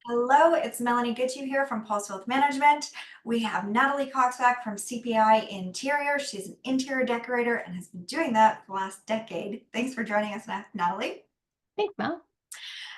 Hello, it's Melanie Goodhue here from Pulse Wealth Management. We have Natalie Cox back from CPI Interior. She's an interior decorator and has been doing that for the last decade. Thanks for joining us, Natalie. Thanks, Mel.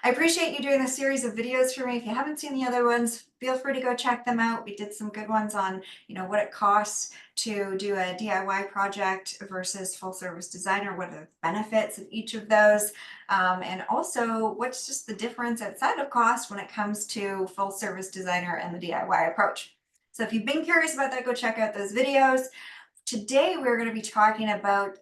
I appreciate you doing a series of videos for me. If you haven't seen the other ones, feel free to go check them out. We did some good ones on, what it costs to do a DIY project versus full service designer, what are the benefits of each of those, and also what's just the difference outside of cost when it comes to full service designer and the DIY approach. So if you've been curious about that, go check out those videos. Today, we're going to be talking about,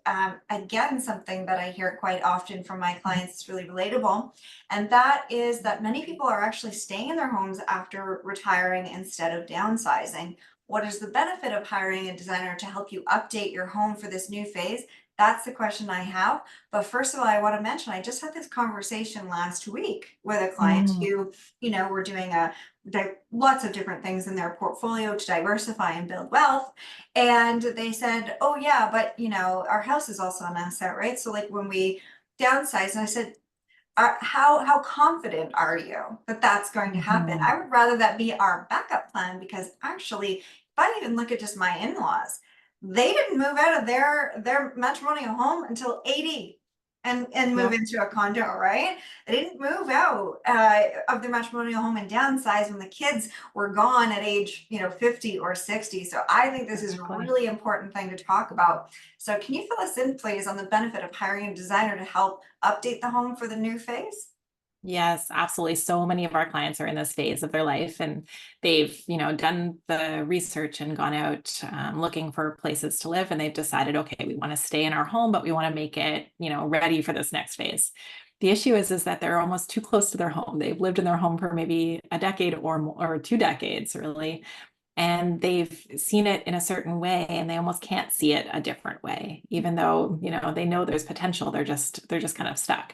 again, something that I hear quite often from my clients. It's really relatable. And that is that many people are actually staying in their homes after retiring instead of downsizing. What is the benefit of hiring a designer to help you update your home for this new phase? That's the question I have. But first of all, I want to mention I just had this conversation last week with a client Mm, who, were doing lots of different things in their portfolio to diversify and build wealth. And they said, oh yeah, but our house is also an asset, right? So like when we downsize, and I said, how confident are you that that's going to happen? mhm. I would rather that be our backup plan, because actually, if I even look at just my in-laws, they didn't move out of their matrimonial home until 80 and move Yep. into a condo, right? They didn't move out of their matrimonial home and downsize when the kids were gone at age 50 or 60. So I think this is a Exactly. really important thing to talk about. So can you fill us in, please, on the benefit of hiring a designer to help update the home for the new phase? Yes, absolutely. So many of our clients are in this phase of their life, and they've, done the research and gone out looking for places to live, and they've decided, okay, we want to stay in our home, but we want to make it, ready for this next phase. The issue is that they're almost too close to their home. They've lived in their home for maybe a decade or more, or 2 decades, really, and they've seen it in a certain way, and they almost can't see it a different way, even though they know there's potential. They're just kind of stuck.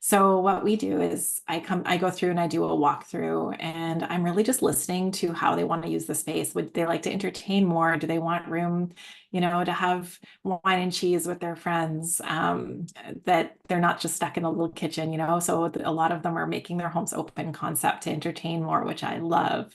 So what we do is I go through and I do a walkthrough, and I'm really just listening to how they want to use the space. Would they like to entertain more? Do they want room, to have wine and cheese with their friends, that they're not just stuck in a little kitchen, So a lot of them are making their homes open concept to entertain more, which I love.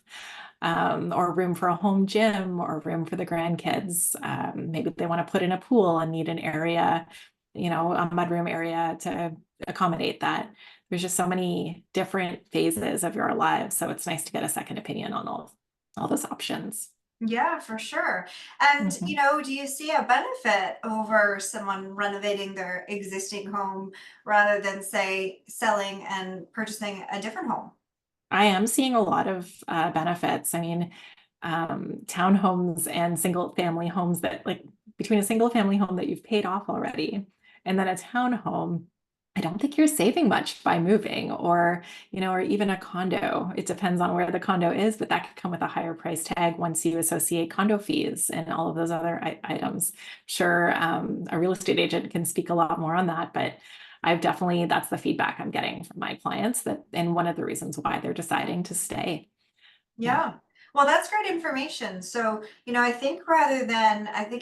Or room for a home gym, or room for the grandkids. Maybe they want to put in a pool and need an area, a mudroom area to accommodate that. There's just so many different phases of your lives. So it's nice to get a second opinion on all those options. Yeah, for sure. And, Mhm. do you see a benefit over someone renovating their existing home rather than, say, selling and purchasing a different home? I am seeing a lot of benefits. I mean, townhomes and single family homes that, like, between a single family home that you've paid off already and then a townhome, I don't think you're saving much by moving, or even a condo. It depends on where the condo is, but that could come with a higher price tag once you associate condo fees and all of those other items. Sure, a real estate agent can speak a lot more on that, but that's the feedback I'm getting from my clients, and one of the reasons why they're deciding to stay. Yeah. Yeah. Well, that's great information. So, I think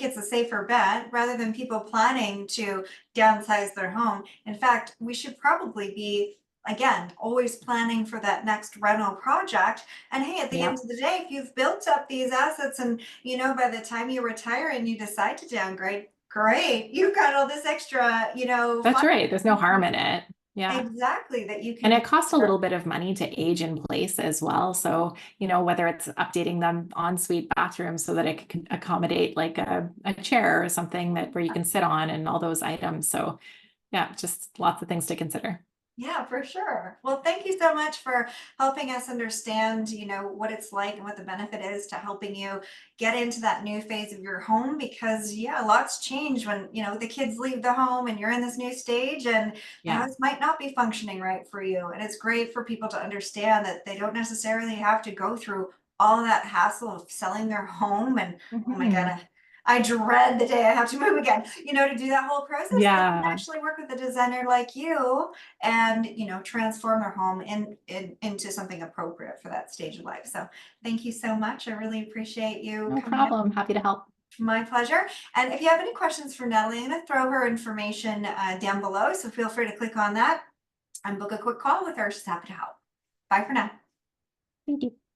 it's a safer bet rather than people planning to downsize their home. In fact, we should probably be, again, always planning for that next rental project. And hey, at the end Yep. of the day, if you've built up these assets and, by the time you retire and you decide to downgrade, great, you've got all this extra, That's fund. right. There's no harm in it. Yeah. Exactly, that you And can it use costs a for. little bit of money to age in place as well. So, whether it's updating them ensuite bathrooms so that it can accommodate like a chair or something that where you can sit on and all those items. So yeah, just lots of things to consider. Yeah, for sure. Well, thank you so much for helping us understand, what it's like and what the benefit is to helping you get into that new phase of your home, because yeah, lots change when, the kids leave the home and you're in this new stage and the Yeah. house might not be functioning right for you. And it's great for people to understand that they don't necessarily have to go through all of that hassle of selling their home and oh my God, Mhm. I dread the day I have to move again, to do that whole process. They can Yeah. actually work with a designer like you and transform their home into something appropriate for that stage of life. So thank you so much. I really appreciate you No coming in. problem. Happy to help. My pleasure. And if you have any questions for Natalie, I'm going to throw her information down below, so feel free to click on that and book a quick call with her. She's happy to help. Bye for now. Thank you.